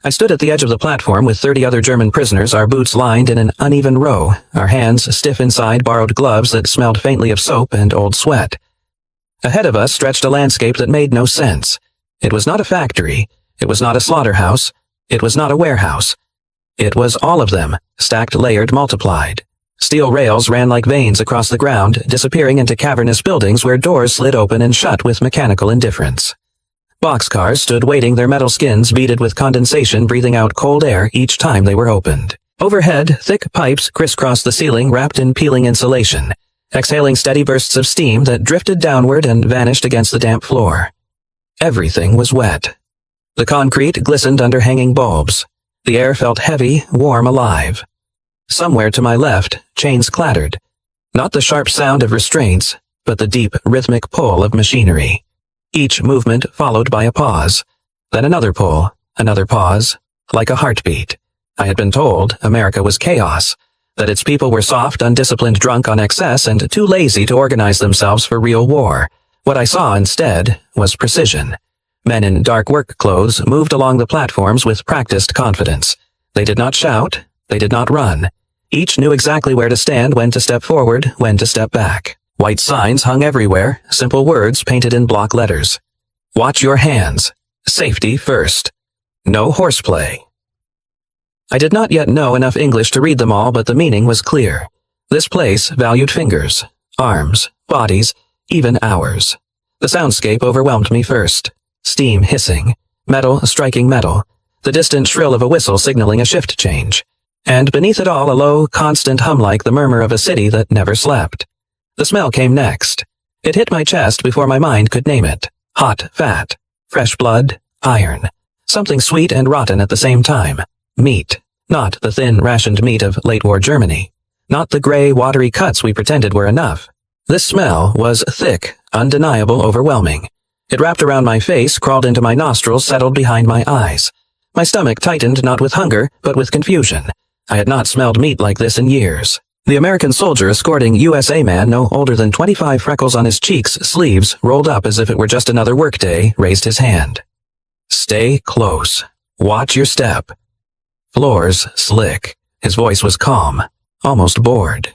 I stood at the edge of the platform with 30 other German prisoners, our boots lined in an uneven row, our hands stiff inside borrowed gloves that smelled faintly of soap and old sweat. Ahead of us stretched a landscape that made no sense. It was not a factory. It was not a slaughterhouse. It was not a warehouse. It was all of them, stacked, layered, multiplied. Steel rails ran like veins across the ground, disappearing into cavernous buildings where doors slid open and shut with mechanical indifference. Boxcars stood waiting, their metal skins beaded with condensation, breathing out cold air each time they were opened. Overhead, thick pipes crisscrossed the ceiling, wrapped in peeling insulation, exhaling steady bursts of steam that drifted downward and vanished against the damp floor. Everything was wet. The concrete glistened under hanging bulbs. The air felt heavy, warm, alive. Somewhere to my left, chains clattered. Not the sharp sound of restraints, but the deep, rhythmic pull of machinery. Each movement followed by a pause, then another pull, another pause, like a heartbeat. I had been told America was chaos, that its people were soft, undisciplined, drunk on excess, and too lazy to organize themselves for real war. What I saw instead was precision. Men in dark work clothes moved along the platforms with practiced confidence. They did not shout, they did not run. Each knew exactly where to stand, when to step forward, when to step back. White signs hung everywhere, simple words painted in block letters. Watch your hands. Safety first. No horseplay. I did not yet know enough English to read them all, but the meaning was clear. This place valued fingers, arms, bodies, even hours. The soundscape overwhelmed me first. Steam hissing, metal striking metal, the distant shrill of a whistle signaling a shift change. And beneath it all, a low, constant hum like the murmur of a city that never slept. The smell came next. It hit my chest before my mind could name it. Hot fat, fresh blood, iron. Something sweet and rotten at the same time. Meat. Not the thin, rationed meat of late-war Germany. Not the gray, watery cuts we pretended were enough. This smell was thick, undeniable, overwhelming. It wrapped around my face, crawled into my nostrils, settled behind my eyes. My stomach tightened, not with hunger, but with confusion. I had not smelled meat like this in years. The American soldier escorting USA man, no older than 25, freckles on his cheeks, sleeves rolled up as if it were just another workday, raised his hand. Stay close. Watch your step. Floors slick. His voice was calm, almost bored.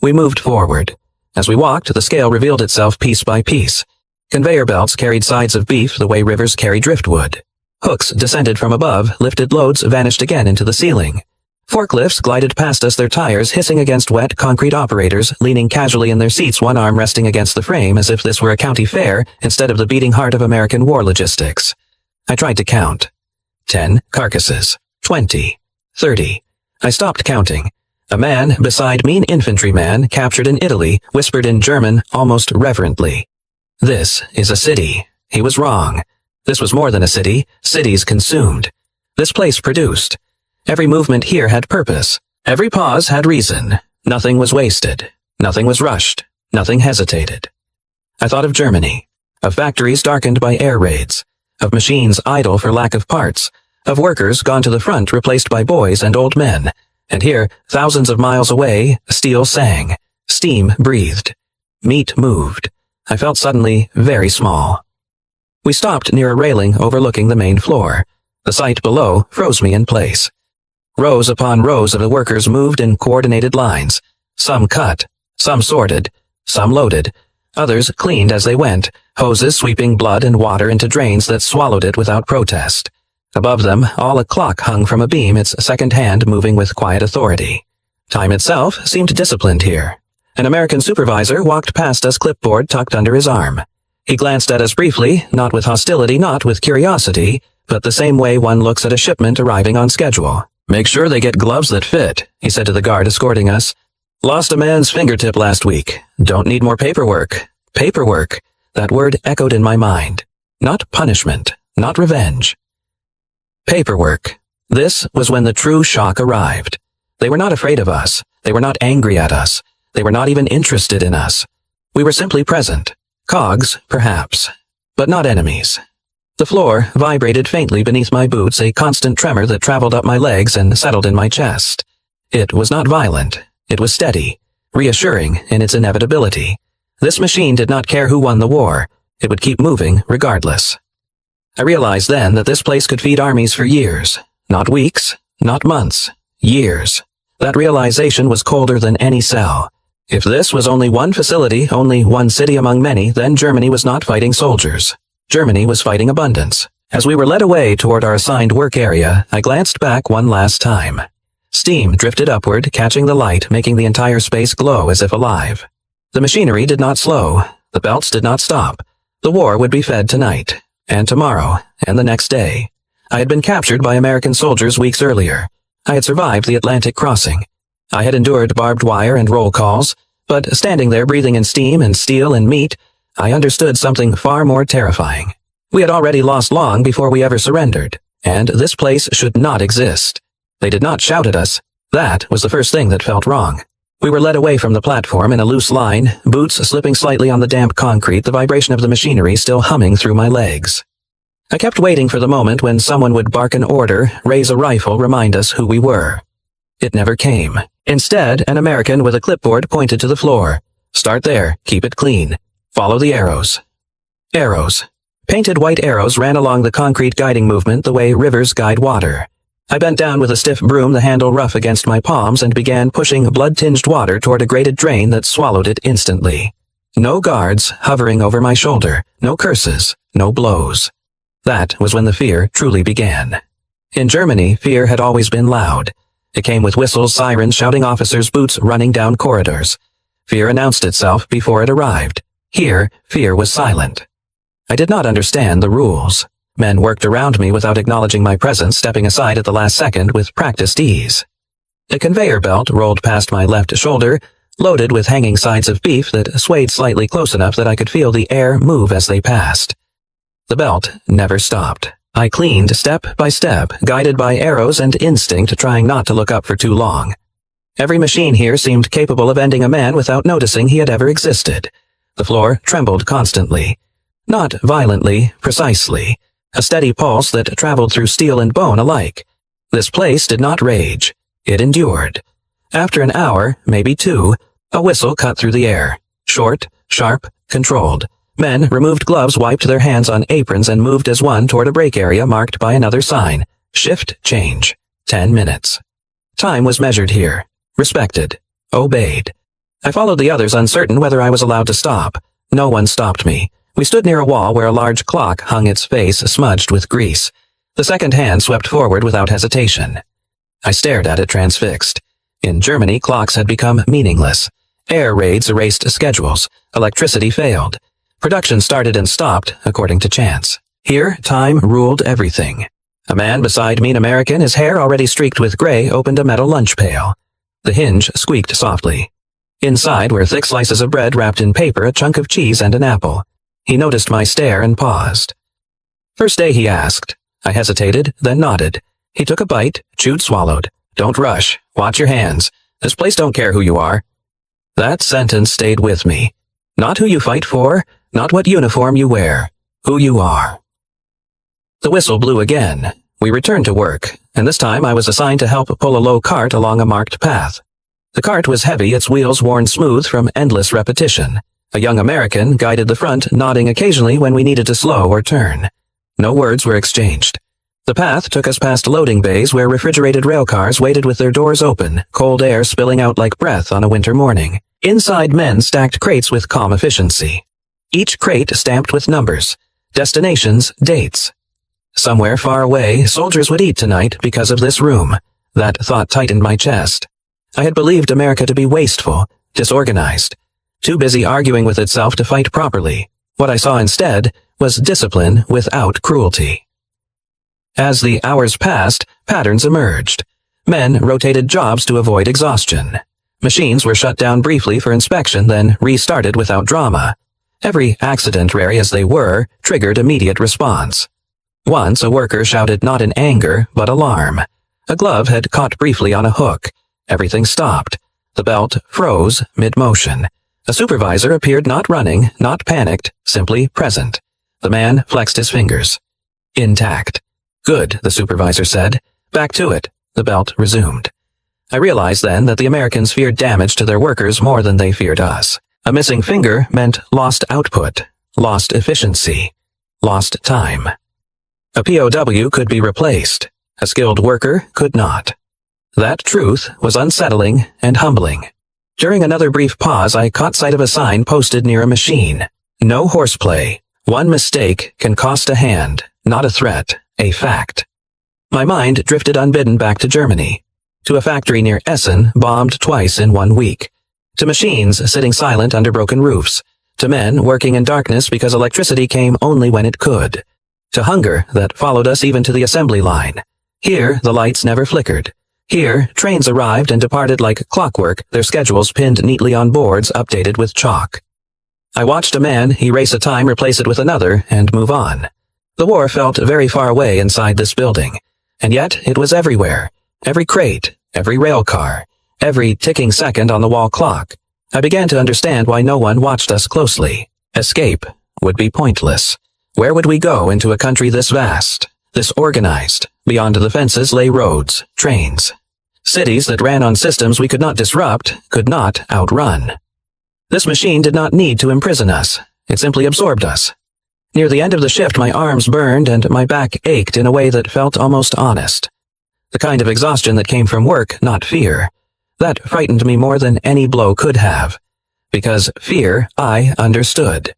We moved forward. As we walked, the scale revealed itself piece by piece. Conveyor belts carried sides of beef the way rivers carry driftwood. Hooks descended from above, lifted loads, vanished again into the ceiling. Forklifts glided past us, their tires hissing against wet concrete, operators leaning casually in their seats, one arm resting against the frame as if this were a county fair instead of the beating heart of American war logistics. I tried to count. 10 carcasses. 20. 30. I stopped counting. A man beside me, an infantryman captured in Italy, whispered in German almost reverently. This is a city. He was wrong. This was more than a city. Cities consumed. This place produced. Every movement here had purpose. Every pause had reason. Nothing was wasted. Nothing was rushed. Nothing hesitated. I thought of Germany, of factories darkened by air raids, of machines idle for lack of parts, of workers gone to the front replaced by boys and old men. And here, thousands of miles away, steel sang. Steam breathed. Meat moved. I felt suddenly very small. We stopped near a railing overlooking the main floor. The sight below froze me in place. Rows upon rows of the workers moved in coordinated lines. Some cut, some sorted, some loaded, others cleaned as they went, hoses sweeping blood and water into drains that swallowed it without protest. Above them, all a clock hung from a beam, its second hand moving with quiet authority. Time itself seemed disciplined here. An American supervisor walked past us, clipboard tucked under his arm. He glanced at us briefly, not with hostility, not with curiosity, but the same way one looks at a shipment arriving on schedule. Make sure they get gloves that fit, he said to the guard escorting us. Lost a man's fingertip last week. Don't need more paperwork. Paperwork. That word echoed in my mind. Not punishment, not revenge. Paperwork. This was when the true shock arrived. They were not afraid of us. They were not angry at us. They were not even interested in us. We were simply present. Cogs, perhaps, but not enemies. The floor vibrated faintly beneath my boots, a constant tremor that traveled up my legs and settled in my chest. It was not violent. It was steady, reassuring in its inevitability. This machine did not care who won the war. It would keep moving regardless. I realized then that this place could feed armies for years. Not weeks, not months, years. That realization was colder than any cell. If this was only one facility, only one city among many, then Germany was not fighting soldiers. Germany was fighting abundance. As we were led away toward our assigned work area, I glanced back one last time. Steam drifted upward, catching the light, making the entire space glow as if alive. The machinery did not slow. The belts did not stop. The war would be fed tonight, and tomorrow, and the next day. I had been captured by American soldiers weeks earlier. I had survived the Atlantic crossing. I had endured barbed wire and roll calls, but standing there breathing in steam and steel and meat, I understood something far more terrifying. We had already lost long before we ever surrendered, and this place should not exist. They did not shout at us. That was the first thing that felt wrong. We were led away from the platform in a loose line, boots slipping slightly on the damp concrete, the vibration of the machinery still humming through my legs. I kept waiting for the moment when someone would bark an order, raise a rifle, remind us who we were. It never came. Instead, an American with a clipboard pointed to the floor. Start there, keep it clean. Follow the arrows. Arrows. Painted white arrows ran along the concrete guiding movement the way rivers guide water. I bent down with a stiff broom, the handle rough against my palms, and began pushing blood-tinged water toward a grated drain that swallowed it instantly. No guards hovering over my shoulder, no curses, no blows. That was when the fear truly began. In Germany, fear had always been loud. It came with whistles, sirens, shouting officers, boots running down corridors. Fear announced itself before it arrived. Here, fear was silent. I did not understand the rules. Men worked around me without acknowledging my presence, stepping aside at the last second with practiced ease. A conveyor belt rolled past my left shoulder, loaded with hanging sides of beef that swayed slightly close enough that I could feel the air move as they passed. The belt never stopped. I cleaned step by step, guided by arrows and instinct, trying not to look up for too long. Every machine here seemed capable of ending a man without noticing he had ever existed. The floor trembled constantly. Not violently, precisely. A steady pulse that traveled through steel and bone alike. This place did not rage. It endured. After an hour, maybe two, a whistle cut through the air. Short, sharp, controlled. Men removed gloves, wiped their hands on aprons, and moved as one toward a break area marked by another sign. Shift change. 10 minutes. Time was measured here. Respected. Obeyed. I followed the others, uncertain whether I was allowed to stop. No one stopped me. We stood near a wall where a large clock hung, its face smudged with grease. The second hand swept forward without hesitation. I stared at it, transfixed. In Germany, clocks had become meaningless. Air raids erased schedules. Electricity failed. Production started and stopped according to chance. Here, time ruled everything. A man beside me, an American, his hair already streaked with gray, opened a metal lunch pail. The hinge squeaked softly. Inside were thick slices of bread wrapped in paper, a chunk of cheese, and an apple. He noticed my stare and paused. First day, he asked. I hesitated, then nodded. He took a bite, chewed, swallowed. Don't rush. Watch your hands. This place don't care who you are. That sentence stayed with me. Not who you fight for, not what uniform you wear. Who you are. The whistle blew again. We returned to work, and this time I was assigned to help pull a low cart along a marked path. The cart was heavy, its wheels worn smooth from endless repetition. A young American guided the front, nodding occasionally when we needed to slow or turn. No words were exchanged. The path took us past loading bays where refrigerated rail cars waited with their doors open, cold air spilling out like breath on a winter morning. Inside, men stacked crates with calm efficiency. Each crate stamped with numbers, destinations, dates. Somewhere far away, soldiers would eat tonight because of this room. That thought tightened my chest. I had believed America to be wasteful, disorganized. Too busy arguing with itself to fight properly. What I saw instead was discipline without cruelty. As the hours passed, patterns emerged. Men rotated jobs to avoid exhaustion. Machines were shut down briefly for inspection, then restarted without drama. Every accident, rare as they were, triggered immediate response. Once a worker shouted not in anger, but alarm. A glove had caught briefly on a hook. Everything stopped. The belt froze mid-motion. A supervisor appeared, not running, not panicked, simply present. The man flexed his fingers. Intact. Good, the supervisor said. Back to it. The belt resumed. I realized then that the Americans feared damage to their workers more than they feared us. A missing finger meant lost output, lost efficiency, lost time. A POW could be replaced. A skilled worker could not. That truth was unsettling and humbling. During another brief pause, I caught sight of a sign posted near a machine. No horseplay. One mistake can cost a hand, not a threat, a fact. My mind drifted unbidden back to Germany. To a factory near Essen, bombed twice in 1 week. To machines sitting silent under broken roofs. To men working in darkness because electricity came only when it could. To hunger that followed us even to the assembly line. Here, the lights never flickered. Here, trains arrived and departed like clockwork, their schedules pinned neatly on boards updated with chalk. I watched a man erase a time, replace it with another, and move on. The war felt very far away inside this building, and yet it was everywhere. Every crate, every rail car, every ticking second on the wall clock. I began to understand why no one watched us closely. Escape would be pointless. Where would we go into a country this vast, this organized? Beyond the fences lay roads, trains. Cities that ran on systems we could not disrupt, could not outrun. This machine did not need to imprison us. It simply absorbed us. Near the end of the shift, my arms burned and my back ached in a way that felt almost honest. The kind of exhaustion that came from work, not fear. That frightened me more than any blow could have. Because fear, I understood.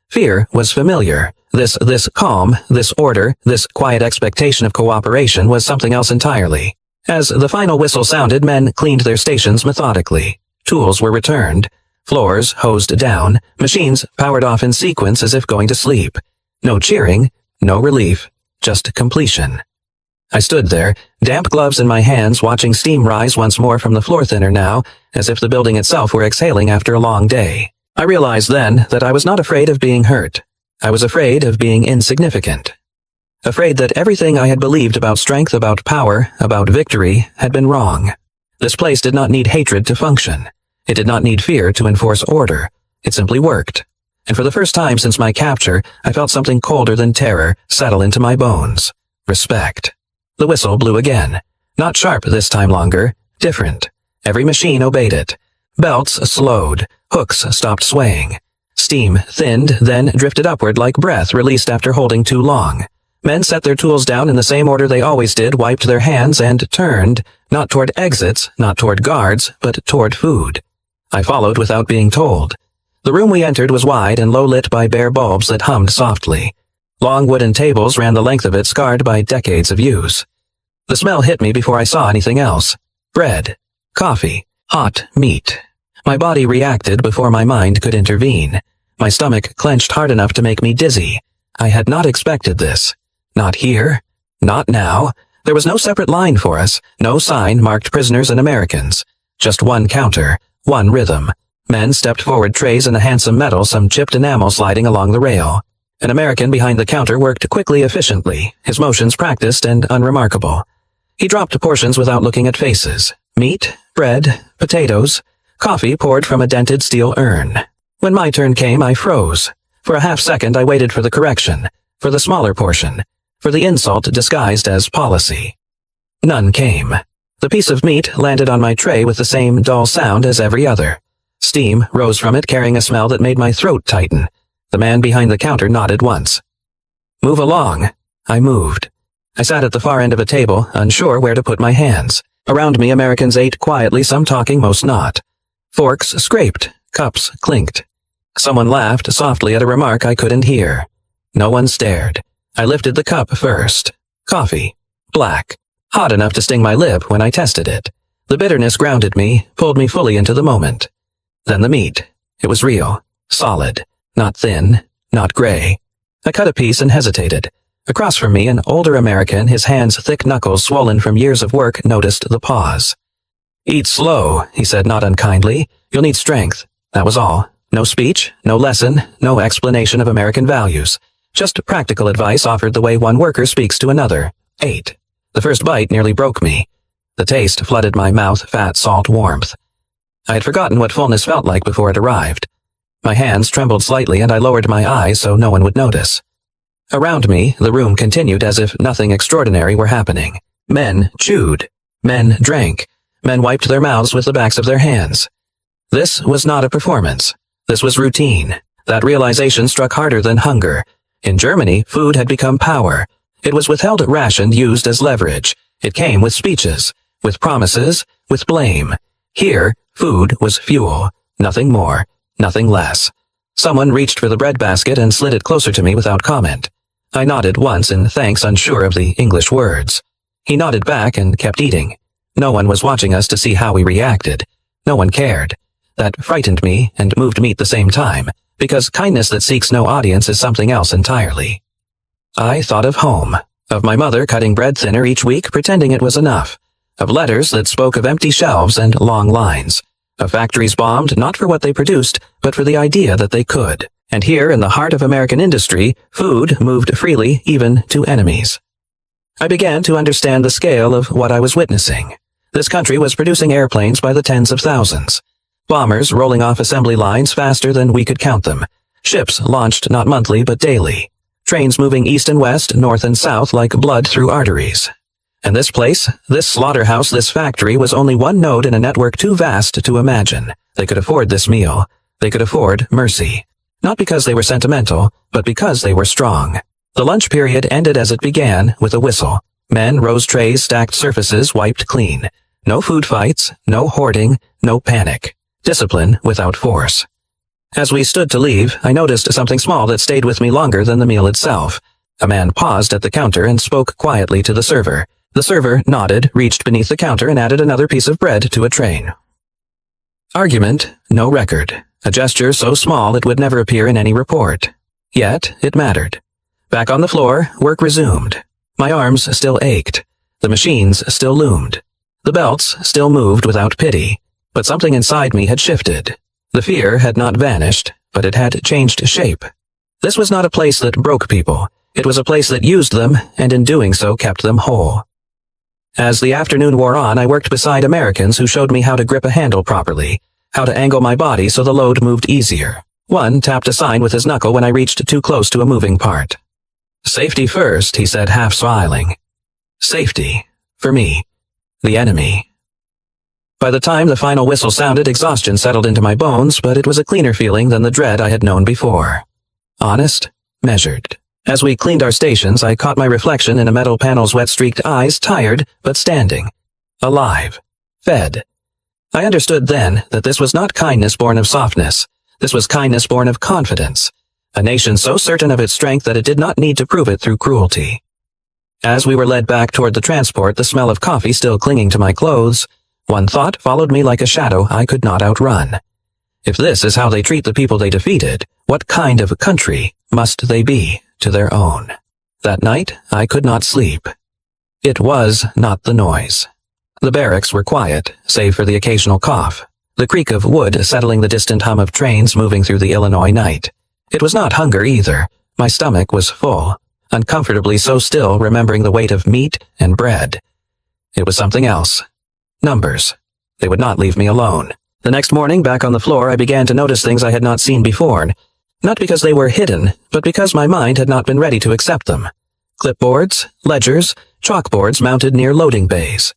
Fear was familiar. This calm, this order, this quiet expectation of cooperation was something else entirely. As the final whistle sounded, men cleaned their stations methodically. Tools were returned. Floors hosed down. Machines powered off in sequence as if going to sleep. No cheering, no relief, just completion. I stood there, damp gloves in my hands, watching steam rise once more from the floor thinner now, as if the building itself were exhaling after a long day. I realized then that I was not afraid of being hurt. I was afraid of being insignificant. Afraid that everything I had believed about strength, about power, about victory, had been wrong. This place did not need hatred to function. It did not need fear to enforce order. It simply worked. And for the first time since my capture, I felt something colder than terror settle into my bones. Respect. The whistle blew again. Not sharp this time longer. Different. Every machine obeyed it. Belts slowed. Hooks stopped swaying. Steam thinned, then drifted upward like breath released after holding too long. Men set their tools down in the same order they always did, wiped their hands, and turned, not toward exits, not toward guards, but toward food. I followed without being told. The room we entered was wide and low-lit by bare bulbs that hummed softly. Long wooden tables ran the length of it, scarred by decades of use. The smell hit me before I saw anything else. Bread, coffee, hot meat. My body reacted before my mind could intervene. My stomach clenched hard enough to make me dizzy. I had not expected this. Not here. Not now. There was no separate line for us, no sign marked prisoners and Americans. Just one counter, one rhythm. Men stepped forward, trays in a handsome metal, some chipped enamel sliding along the rail. An American behind the counter worked quickly, efficiently, his motions practiced and unremarkable. He dropped portions without looking at faces. Meat, bread, potatoes, coffee poured from a dented steel urn. When my turn came, I froze. For a half-second, I waited for the correction, for the smaller portion, for the insult disguised as policy. None came. The piece of meat landed on my tray with the same dull sound as every other. Steam rose from it, carrying a smell that made my throat tighten. The man behind the counter nodded once. "Move along." I moved. I sat at the far end of a table, unsure where to put my hands. Around me, Americans ate quietly, some talking, most not. Forks scraped, cups clinked. Someone laughed softly at a remark I couldn't hear. No one stared. I lifted the cup first. Coffee. Black. Hot enough to sting my lip when I tested it. The bitterness grounded me, pulled me fully into the moment. Then the meat. It was real. Solid. Not thin. Not gray. I cut a piece and hesitated. Across from me, an older American, his hands thick knuckles swollen from years of work, noticed the pause. "Eat slow," he said not unkindly. "You'll need strength." That was all. No speech, no lesson, no explanation of American values. Just practical advice offered the way one worker speaks to another. Ate. The first bite nearly broke me. The taste flooded my mouth, fat, salt warmth. I had forgotten what fullness felt like before it arrived. My hands trembled slightly and I lowered my eyes so no one would notice. Around me, the room continued as if nothing extraordinary were happening. Men chewed. Men drank. Men wiped their mouths with the backs of their hands. This was not a performance. This was routine. That realization struck harder than hunger. In Germany, food had become power. It was withheld rationed used as leverage. It came with speeches, with promises, with blame. Here, food was fuel. Nothing more, nothing less. Someone reached for the breadbasket and slid it closer to me without comment. I nodded once in thanks, unsure of the English words. He nodded back and kept eating. No one was watching us to see how we reacted. No one cared. That frightened me and moved me at the same time, because kindness that seeks no audience is something else entirely. I thought of home, of my mother cutting bread thinner each week, pretending it was enough, of letters that spoke of empty shelves and long lines, of factories bombed not for what they produced, but for the idea that they could. And here, in the heart of American industry, food moved freely even to enemies. I began to understand the scale of what I was witnessing. This country was producing airplanes by the tens of thousands. Bombers rolling off assembly lines faster than we could count them. Ships launched not monthly but daily. Trains moving east and west, north and south like blood through arteries. And this place, this slaughterhouse, this factory was only one node in a network too vast to imagine. They could afford this meal. They could afford mercy. Not because they were sentimental, but because they were strong. The lunch period ended as it began, with a whistle. Men rose trays, stacked surfaces, wiped clean. No food fights, no hoarding, no panic. Discipline without force. As we stood to leave, I noticed something small that stayed with me longer than the meal itself. A man paused at the counter and spoke quietly to the server. The server nodded, reached beneath the counter and added another piece of bread to a tray. Argument, no record. A gesture so small it would never appear in any report. Yet, it mattered. Back on the floor, work resumed. My arms still ached. The machines still loomed. The belts still moved without pity. But something inside me had shifted. The fear had not vanished, but it had changed shape. This was not a place that broke people. It was a place that used them, and in doing so kept them whole. As the afternoon wore on, I worked beside Americans who showed me how to grip a handle properly, how to angle my body so the load moved easier. One tapped a sign with his knuckle when I reached too close to a moving part. "Safety first," he said, half smiling. Safety. For me. The enemy. By the time the final whistle sounded, exhaustion settled into my bones, but it was a cleaner feeling than the dread I had known before. Honest, measured. As we cleaned our stations, I caught my reflection in a metal panel's wet-streaked eyes, tired, but standing. Alive. Fed. I understood then that this was not kindness born of softness. This was kindness born of confidence. A nation so certain of its strength that it did not need to prove it through cruelty. As we were led back toward the transport, the smell of coffee still clinging to my clothes, one thought followed me like a shadow I could not outrun. If this is how they treat the people they defeated, what kind of a country must they be to their own? That night, I could not sleep. It was not the noise. The barracks were quiet, save for the occasional cough, the creak of wood settling the distant hum of trains moving through the Illinois night. It was not hunger either. My stomach was full, uncomfortably so still, remembering the weight of meat and bread. It was something else. Numbers. They would not leave me alone. The next morning, back on the floor, I began to notice things I had not seen before, not because they were hidden, but because my mind had not been ready to accept them. Clipboards, ledgers, chalkboards mounted near loading bays.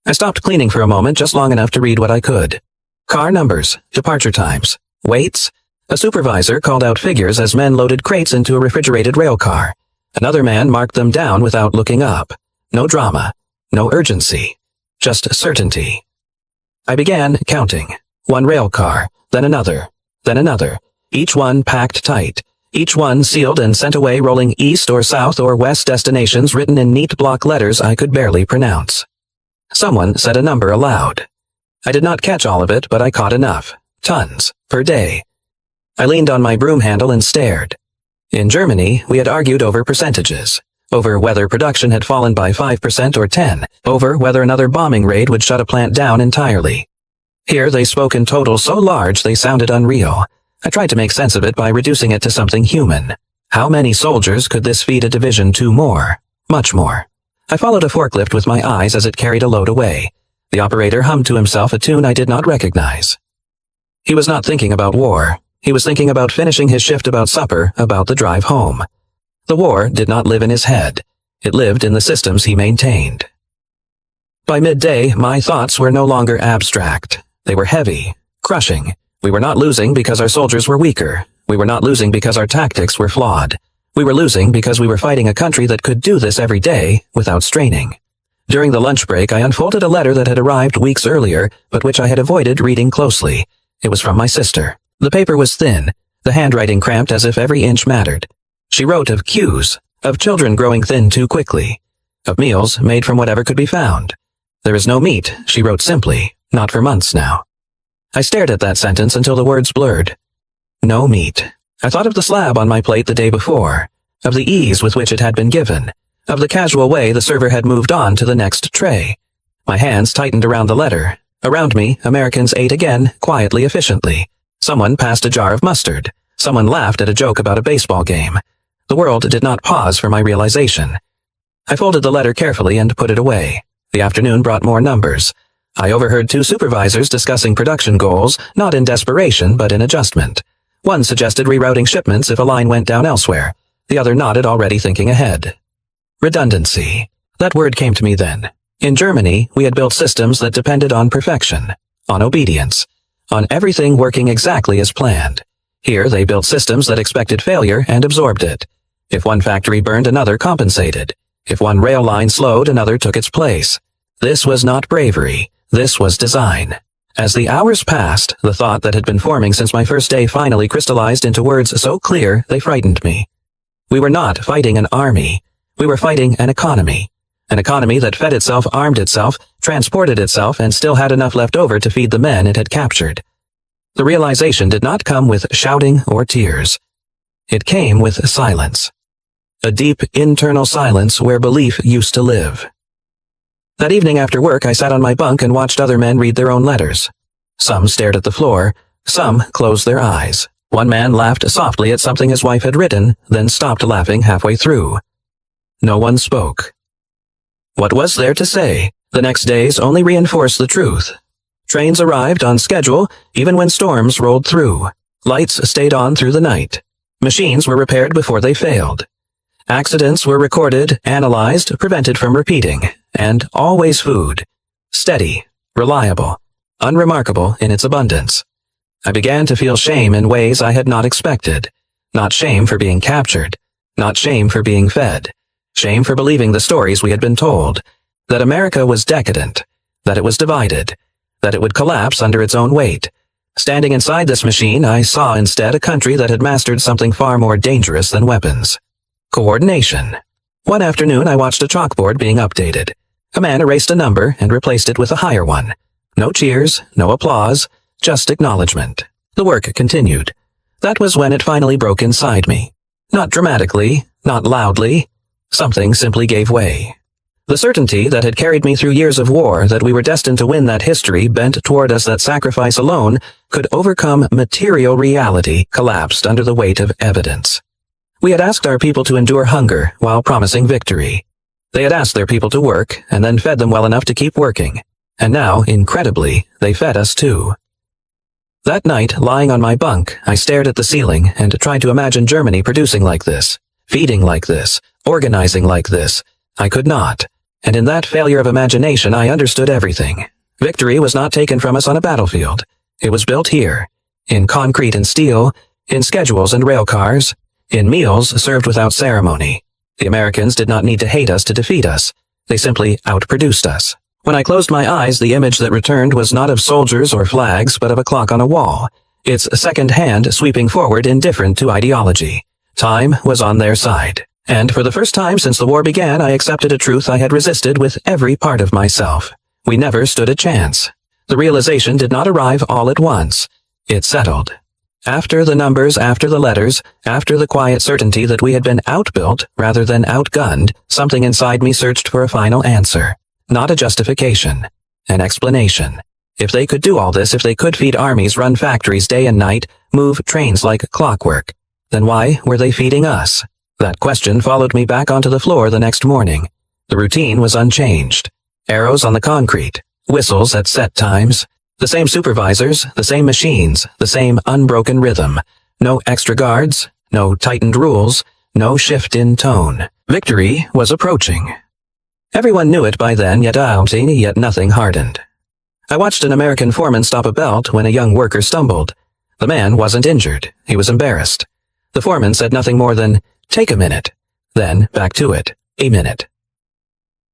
I stopped cleaning for a moment, just long enough to read what I could. Car numbers, departure times, weights. A supervisor called out figures as men loaded crates into a refrigerated rail car. Another man marked them down without looking up. No drama, no urgency, just certainty. I began counting. One rail car, then another, each one packed tight, each one sealed and sent away, rolling east or south or west destinations written in neat block letters I could barely pronounce. Someone said a number aloud. I did not catch all of it, but I caught enough. Tons, per day. I leaned on my broom handle and stared. In Germany, we had argued over percentages, over whether production had fallen by 5% or 10%, over whether another bombing raid would shut a plant down entirely. Here they spoke in total so large they sounded unreal. I tried to make sense of it by reducing it to something human. How many soldiers could this feed a division? 2 more. Much more. I followed a forklift with my eyes as it carried a load away. The operator hummed to himself a tune I did not recognize. He was not thinking about war. He was thinking about finishing his shift, about supper, about the drive home. The war did not live in his head. It lived in the systems he maintained. By midday, my thoughts were no longer abstract. They were heavy, crushing. We were not losing because our soldiers were weaker. We were not losing because our tactics were flawed. We were losing because we were fighting a country that could do this every day without straining. During the lunch break, I unfolded a letter that had arrived weeks earlier, but which I had avoided reading closely. It was from my sister. The paper was thin, the handwriting cramped as if every inch mattered. She wrote of queues, of children growing thin too quickly, of meals made from whatever could be found. There is no meat, she wrote simply, not for months now. I stared at that sentence until the words blurred. No meat. I thought of the slab on my plate the day before, of the ease with which it had been given, of the casual way the server had moved on to the next tray. My hands tightened around the letter. Around me, Americans ate again, quietly, efficiently. Someone passed a jar of mustard. Someone laughed at a joke about a baseball game. The world did not pause for my realization. I folded the letter carefully and put it away. The afternoon brought more numbers. I overheard two supervisors discussing production goals, not in desperation but in adjustment. One suggested rerouting shipments if a line went down elsewhere. The other nodded, already thinking ahead. Redundancy. That word came to me then. In Germany, we had built systems that depended on perfection, on obedience, on everything working exactly as planned. Here, they built systems that expected failure and absorbed it. If one factory burned, another compensated. If one rail line slowed, another took its place. This was not bravery. This was design. As the hours passed, the thought that had been forming since my first day finally crystallized into words so clear they frightened me. We were not fighting an army. We were fighting an economy. An economy that fed itself, armed itself, transported itself, and still had enough left over to feed the men it had captured. The realization did not come with shouting or tears. It came with silence. A deep internal silence where belief used to live. That evening after work, I sat on my bunk and watched other men read their own letters. Some stared at the floor. Some closed their eyes. One man laughed softly at something his wife had written, then stopped laughing halfway through. No one spoke. What was there to say? The next days only reinforced the truth. Trains arrived on schedule, even when storms rolled through. Lights stayed on through the night. Machines were repaired before they failed. Accidents were recorded, analyzed, prevented from repeating. And always food. Steady, reliable, unremarkable in its abundance. I began to feel shame in ways I had not expected. Not shame for being captured. Not shame for being fed. Shame for believing the stories we had been told. That America was decadent. That it was divided. That it would collapse under its own weight. Standing inside this machine, I saw instead a country that had mastered something far more dangerous than weapons. Coordination. One afternoon I watched a chalkboard being updated. A man erased a number and replaced it with a higher one. No cheers, no applause, just acknowledgement. The work continued. That was when it finally broke inside me. Not dramatically, not loudly. Something simply gave way. The certainty that had carried me through years of war, that we were destined to win that history bent toward us, that sacrifice alone could overcome material reality, collapsed under the weight of evidence. We had asked our people to endure hunger while promising victory. They had asked their people to work and then fed them well enough to keep working. And now, incredibly, they fed us too. That night, lying on my bunk, I stared at the ceiling and tried to imagine Germany producing like this, feeding like this, organizing like this. I could not. And in that failure of imagination, I understood everything. Victory was not taken from us on a battlefield. It was built here, in concrete and steel, in schedules and rail cars, in meals served without ceremony. The Americans did not need to hate us to defeat us. They simply outproduced us. When I closed my eyes, the image that returned was not of soldiers or flags, but of a clock on a wall, its second hand sweeping forward, indifferent to ideology. Time was on their side. And for the first time since the war began, I accepted a truth I had resisted with every part of myself. We never stood a chance. The realization did not arrive all at once. It settled. After the numbers, after the letters, after the quiet certainty that we had been outbuilt rather than outgunned, something inside me searched for a final answer. Not a justification. An explanation. If they could do all this, if they could feed armies, run factories day and night, move trains like clockwork, then why were they feeding us? That question followed me back onto the floor the next morning. The routine was unchanged. Arrows on the concrete, whistles at set times, the same supervisors, the same machines, the same unbroken rhythm. No extra guards, no tightened rules, no shift in tone. Victory was approaching. Everyone knew it by then, yet nothing hardened. I watched an American foreman stop a belt when a young worker stumbled. The man wasn't injured. He was embarrassed. The foreman said nothing more than, Take a minute. Then back to it. A minute.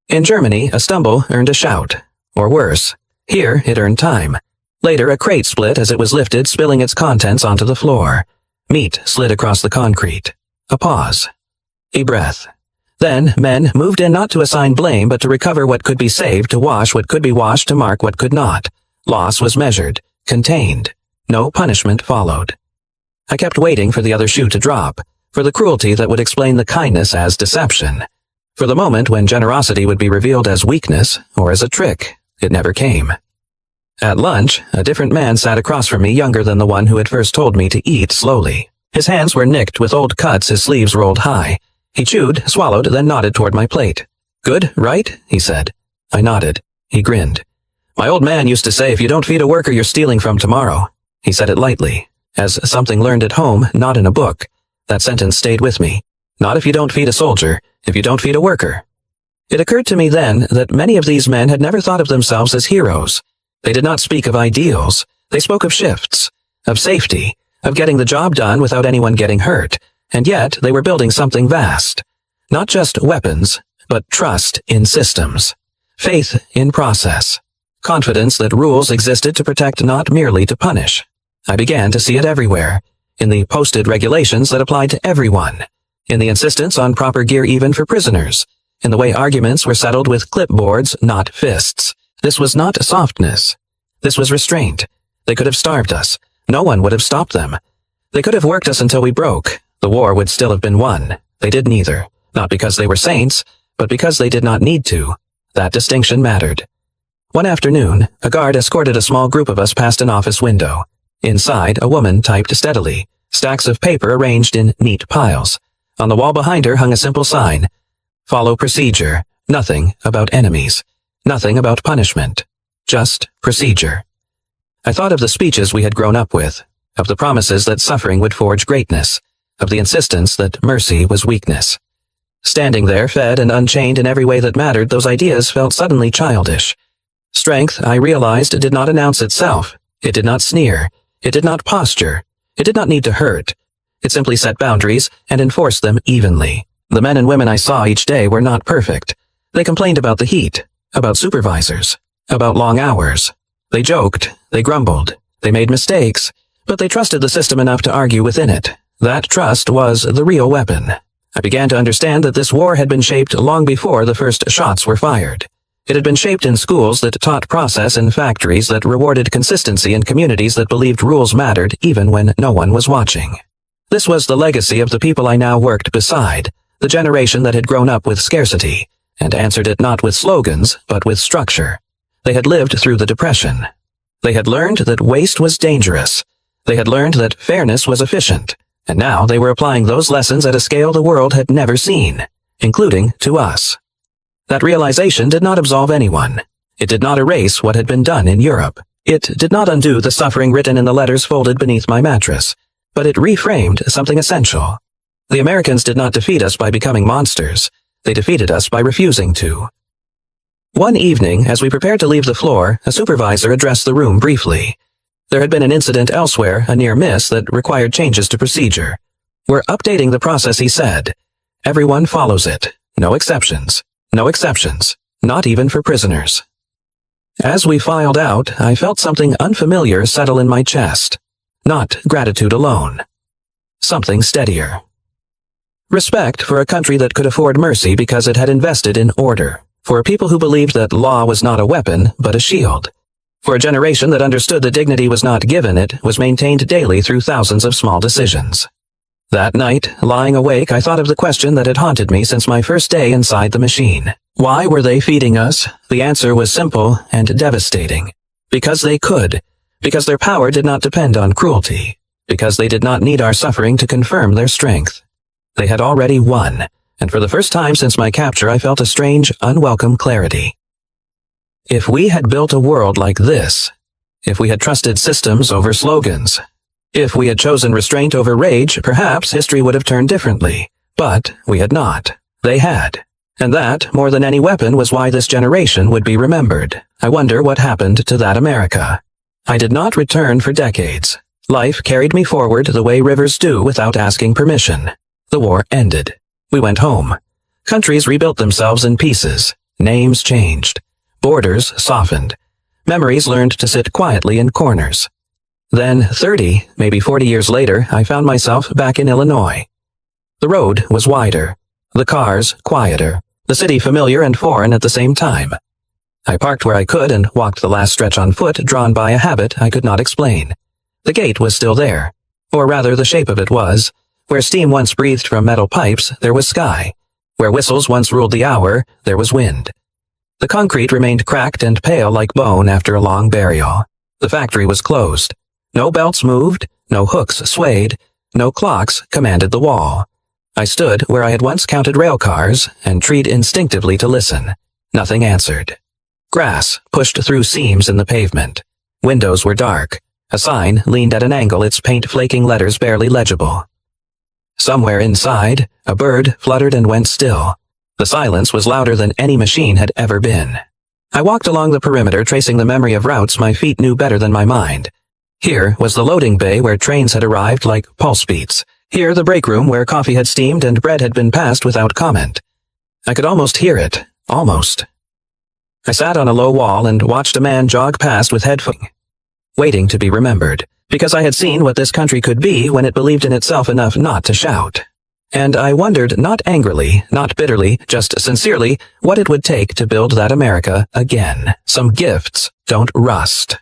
In Germany, a stumble earned a shout. Or worse. Here, it earned time. Later, a crate split as it was lifted, spilling its contents onto the floor. Meat slid across the concrete. A pause. A breath. Then, men moved in not to assign blame but to recover what could be saved, to wash what could be washed, to mark what could not. Loss was measured. Contained. No punishment followed. I kept waiting for the other shoe to drop, for the cruelty that would explain the kindness as deception. For the moment when generosity would be revealed as weakness or as a trick. It never came. At lunch, a different man sat across from me, younger than the one who had first told me to eat slowly. His hands were nicked with old cuts, his sleeves rolled high. He chewed, swallowed, then nodded toward my plate. Good, right? He said. I nodded. He grinned. My old man used to say, if you don't feed a worker, you're stealing from tomorrow. He said it lightly, as something learned at home, not in a book. That sentence stayed with me. Not if you don't feed a soldier, if you don't feed a worker. It occurred to me then that many of these men had never thought of themselves as heroes. They did not speak of ideals. They spoke of shifts, of safety, of getting the job done without anyone getting hurt. And yet they were building something vast. Not just weapons, but trust in systems. Faith in process. Confidence that rules existed to protect, not merely to punish. I began to see it everywhere. In the posted regulations that applied to everyone. In the insistence on proper gear even for prisoners. In the way arguments were settled with clipboards, not fists. This was not softness. This was restraint. They could have starved us. No one would have stopped them. They could have worked us until we broke. The war would still have been won. They did neither. Not because they were saints, but because they did not need to. That distinction mattered. One afternoon, a guard escorted a small group of us past an office window. Inside, a woman typed steadily, stacks of paper arranged in neat piles. On the wall behind her hung a simple sign. Follow procedure. Nothing about enemies. Nothing about punishment. Just procedure. I thought of the speeches we had grown up with, of the promises that suffering would forge greatness, of the insistence that mercy was weakness. Standing there, fed and unchained in every way that mattered, those ideas felt suddenly childish. Strength, I realized, did not announce itself. It did not sneer. It did not posture. It did not need to hurt. It simply set boundaries and enforced them evenly. The men and women I saw each day were not perfect. They complained about the heat, about supervisors, about long hours. They joked, they grumbled, they made mistakes, but they trusted the system enough to argue within it. That trust was the real weapon. I began to understand that this war had been shaped long before the first shots were fired. It had been shaped in schools that taught process, in factories that rewarded consistency, in communities that believed rules mattered even when no one was watching. This was the legacy of the people I now worked beside, the generation that had grown up with scarcity, and answered it not with slogans, but with structure. They had lived through the Depression. They had learned that waste was dangerous. They had learned that fairness was efficient. And now they were applying those lessons at a scale the world had never seen, including to us. That realization did not absolve anyone. It did not erase what had been done in Europe. It did not undo the suffering written in the letters folded beneath my mattress. But it reframed something essential. The Americans did not defeat us by becoming monsters. They defeated us by refusing to. One evening, as we prepared to leave the floor, a supervisor addressed the room briefly. There had been an incident elsewhere, a near miss, that required changes to procedure. We're updating the process, he said. Everyone follows it. No exceptions. No exceptions. Not even for prisoners. As we filed out, I felt something unfamiliar settle in my chest. Not gratitude alone. Something steadier. Respect for a country that could afford mercy because it had invested in order. For a people who believed that law was not a weapon, but a shield. For a generation that understood that dignity was not given, it was maintained daily through thousands of small decisions. That night, lying awake, I thought of the question that had haunted me since my first day inside the machine. Why were they feeding us? The answer was simple and devastating. Because they could. Because their power did not depend on cruelty. Because they did not need our suffering to confirm their strength. They had already won, and for the first time since my capture I felt a strange, unwelcome clarity. If we had built a world like this, if we had trusted systems over slogans, if we had chosen restraint over rage, perhaps history would have turned differently. But we had not. They had. And that, more than any weapon, was why this generation would be remembered. I wonder what happened to that America. I did not return for decades. Life carried me forward the way rivers do without asking permission. The war ended. We went home. Countries rebuilt themselves in pieces. Names changed. Borders softened. Memories learned to sit quietly in corners. Then, 30, maybe 40 years later, I found myself back in Illinois. The road was wider. The cars quieter. The city familiar and foreign at the same time. I parked where I could and walked the last stretch on foot, drawn by a habit I could not explain. The gate was still there. Or rather, the shape of it was. Where steam once breathed from metal pipes, there was sky. Where whistles once ruled the hour, there was wind. The concrete remained cracked and pale like bone after a long burial. The factory was closed. No belts moved, no hooks swayed, no clocks commanded the wall. I stood where I had once counted rail cars and treed instinctively to listen. Nothing answered. Grass pushed through seams in the pavement. Windows were dark. A sign leaned at an angle, its paint-flaking letters barely legible. Somewhere inside, a bird fluttered and went still. The silence was louder than any machine had ever been. I walked along the perimeter, tracing the memory of routes my feet knew better than my mind. Here was the loading bay where trains had arrived like pulse beats. Here the break room where coffee had steamed and bread had been passed without comment. I could almost hear it. Almost. I sat on a low wall and watched a man jog past with headphones, waiting to be remembered, because I had seen what this country could be when it believed in itself enough not to shout. And I wondered, not angrily, not bitterly, just sincerely, what it would take to build that America again. Some gifts don't rust.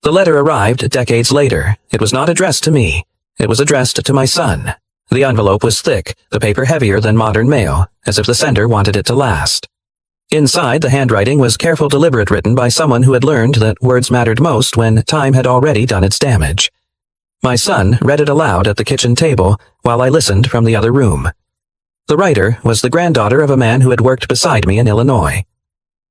The letter arrived decades later. It was not addressed to me. It was addressed to my son. The envelope was thick, the paper heavier than modern mail, as if the sender wanted it to last. Inside, the handwriting was careful, deliberate, written by someone who had learned that words mattered most when time had already done its damage. My son read it aloud at the kitchen table while I listened from the other room. The writer was the granddaughter of a man who had worked beside me in Illinois.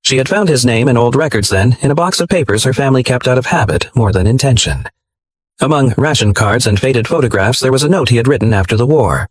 She had found his name in old records then, in a box of papers her family kept out of habit more than intention. Among ration cards and faded photographs there was a note he had written after the war.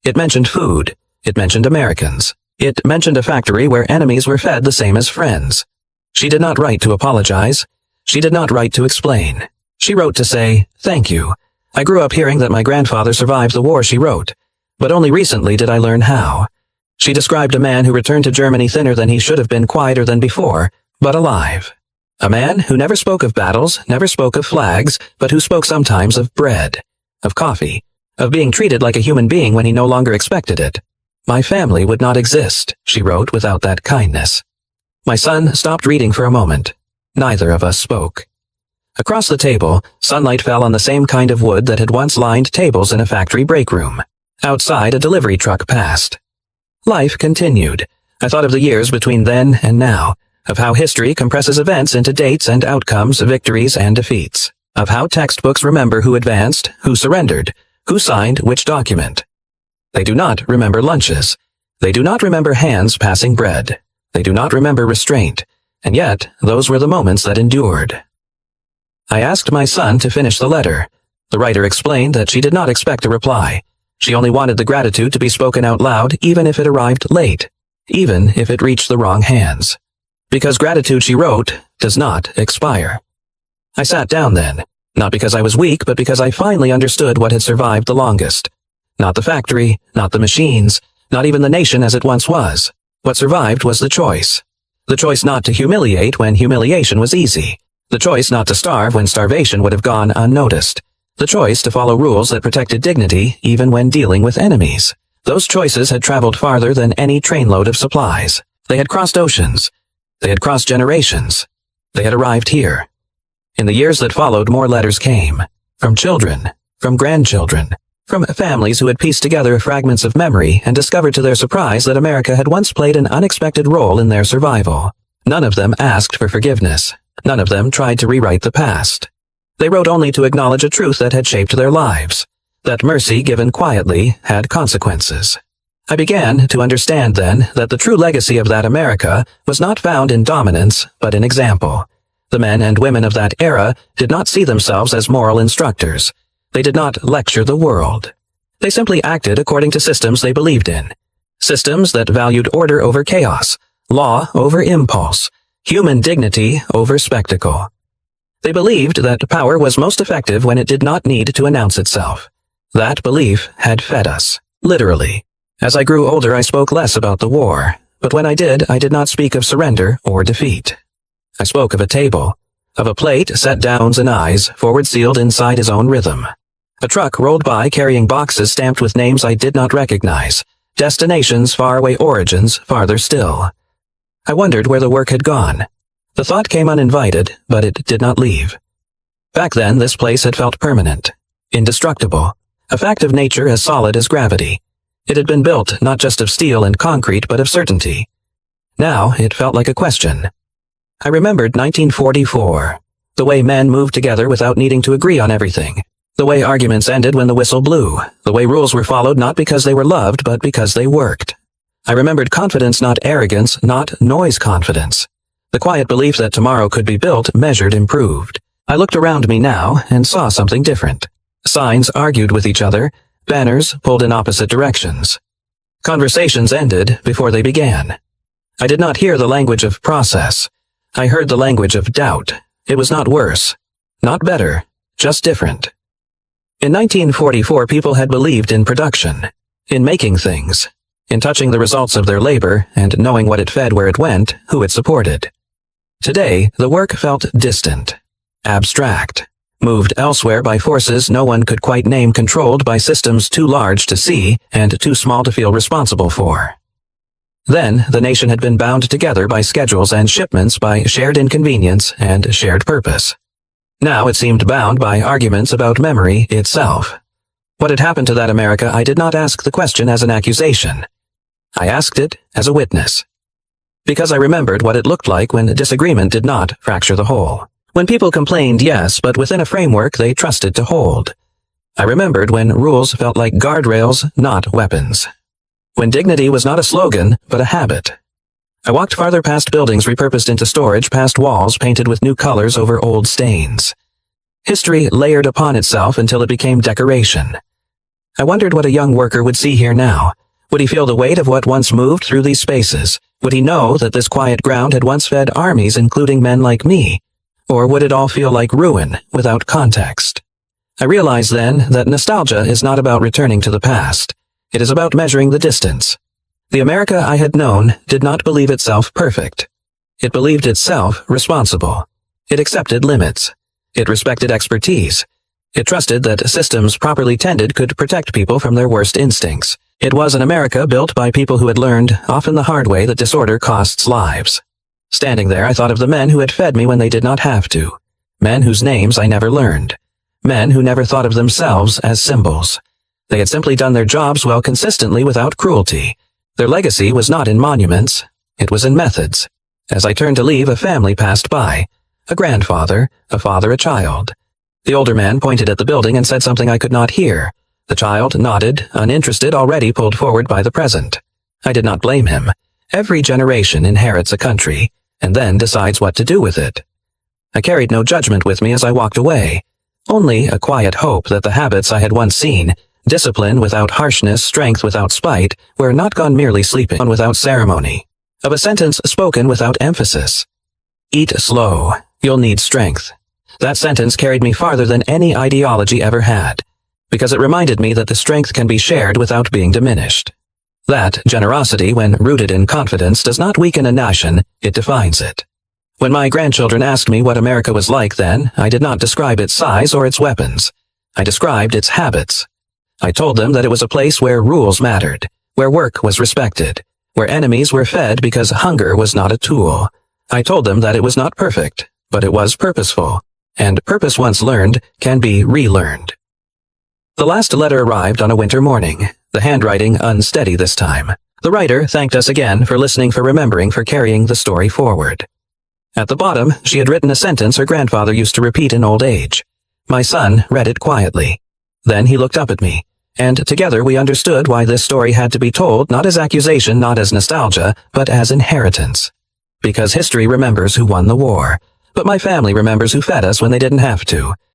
It mentioned food. It mentioned Americans. It mentioned a factory where enemies were fed the same as friends. She did not write to apologize. She did not write to explain. She wrote to say, "Thank you. I grew up hearing that my grandfather survived the war," she wrote. "But only recently did I learn how." She described a man who returned to Germany thinner than he should have been, quieter than before, but alive. A man who never spoke of battles, never spoke of flags, but who spoke sometimes of bread, of coffee, of being treated like a human being when he no longer expected it. "My family would not exist," she wrote, "without that kindness." My son stopped reading for a moment. Neither of us spoke. Across the table, sunlight fell on the same kind of wood that had once lined tables in a factory break room. Outside, a delivery truck passed. Life continued. I thought of the years between then and now, of how history compresses events into dates and outcomes, victories and defeats, of how textbooks remember who advanced, who surrendered, who signed which document. They do not remember lunches. They do not remember hands passing bread. They do not remember restraint. And yet, those were the moments that endured. I asked my son to finish the letter. The writer explained that she did not expect a reply. She only wanted the gratitude to be spoken out loud, even if it arrived late, even if it reached the wrong hands. Because gratitude, she wrote, does not expire. I sat down then, not because I was weak, but because I finally understood what had survived the longest. Not the factory, not the machines, not even the nation as it once was. What survived was the choice. The choice not to humiliate when humiliation was easy. The choice not to starve when starvation would have gone unnoticed. The choice to follow rules that protected dignity even when dealing with enemies. Those choices had traveled farther than any trainload of supplies. They had crossed oceans. They had crossed generations. They had arrived here. In the years that followed, more letters came. From children. From grandchildren. From families who had pieced together fragments of memory and discovered to their surprise that America had once played an unexpected role in their survival. None of them asked for forgiveness. None of them tried to rewrite the past. They wrote only to acknowledge a truth that had shaped their lives. That mercy given quietly had consequences. I began to understand then that the true legacy of that America was not found in dominance, but in example. The men and women of that era did not see themselves as moral instructors. They did not lecture the world. They simply acted according to systems they believed in. Systems that valued order over chaos, law over impulse, human dignity over spectacle. They believed that power was most effective when it did not need to announce itself. That belief had fed us. Literally. As I grew older, I spoke less about the war, but when I did not speak of surrender or defeat. I spoke of a table, of a plate set downs and eyes, forward sealed inside his own rhythm. A truck rolled by carrying boxes stamped with names I did not recognize, destinations, faraway origins, farther still. I wondered where the work had gone. The thought came uninvited, but it did not leave. Back then, this place had felt permanent, indestructible, a fact of nature as solid as gravity. It had been built not just of steel and concrete, but of certainty. Now, it felt like a question. I remembered 1944, the way men moved together without needing to agree on everything, the way arguments ended when the whistle blew, the way rules were followed not because they were loved, but because they worked. I remembered confidence, not arrogance, not noise confidence. The quiet belief that tomorrow could be built, measured, improved. I looked around me now and saw something different. Signs argued with each other, banners pulled in opposite directions. Conversations ended before they began. I did not hear the language of process. I heard the language of doubt. It was not worse, not better, just different. In 1944, people had believed in production, in making things, in touching the results of their labor and knowing what it fed, where it went, who it supported. Today, the work felt distant, abstract, moved elsewhere by forces no one could quite name, controlled by systems too large to see and too small to feel responsible for. Then, the nation had been bound together by schedules and shipments, by shared inconvenience and shared purpose. Now it seemed bound by arguments about memory itself. What had happened to that America? I did not ask the question as an accusation. I asked it as a witness. Because I remembered what it looked like when disagreement did not fracture the whole. When people complained, yes, but within a framework they trusted to hold. I remembered when rules felt like guardrails, not weapons. When dignity was not a slogan, but a habit. I walked farther, past buildings repurposed into storage, past walls painted with new colors over old stains. History layered upon itself until it became decoration. I wondered what a young worker would see here now. Would he feel the weight of what once moved through these spaces? Would he know that this quiet ground had once fed armies, including men like me? Or would it all feel like ruin, without context? I realized then that nostalgia is not about returning to the past. It is about measuring the distance. The America I had known did not believe itself perfect. It believed itself responsible. It accepted limits. It respected expertise. It trusted that systems properly tended could protect people from their worst instincts. It was an America built by people who had learned, often the hard way, that disorder costs lives. Standing there, I thought of the men who had fed me when they did not have to. Men whose names I never learned. Men who never thought of themselves as symbols. They had simply done their jobs well, consistently, without cruelty. Their legacy was not in monuments. It was in methods. As I turned to leave, a family passed by. A grandfather, a father, a child. The older man pointed at the building and said something I could not hear. The child nodded, uninterested, already pulled forward by the present. I did not blame him. Every generation inherits a country, and then decides what to do with it. I carried no judgment with me as I walked away. Only a quiet hope that the habits I had once seen, discipline without harshness, strength without spite, were not gone merely sleeping on without ceremony. Of a sentence spoken without emphasis. Eat slow. You'll need strength. That sentence carried me farther than any ideology ever had, because it reminded me that the strength can be shared without being diminished. That generosity, when rooted in confidence, does not weaken a nation, it defines it. When my grandchildren asked me what America was like then, I did not describe its size or its weapons. I described its habits. I told them that it was a place where rules mattered, where work was respected, where enemies were fed because hunger was not a tool. I told them that it was not perfect, but it was purposeful, and purpose once learned can be relearned. The last letter arrived on a winter morning, the handwriting unsteady this time. The writer thanked us again for listening, for remembering, for carrying the story forward. At the bottom, she had written a sentence her grandfather used to repeat in old age. My son read it quietly. Then he looked up at me, and together we understood why this story had to be told, not as accusation, not as nostalgia, but as inheritance. Because history remembers who won the war, but my family remembers who fed us when they didn't have to.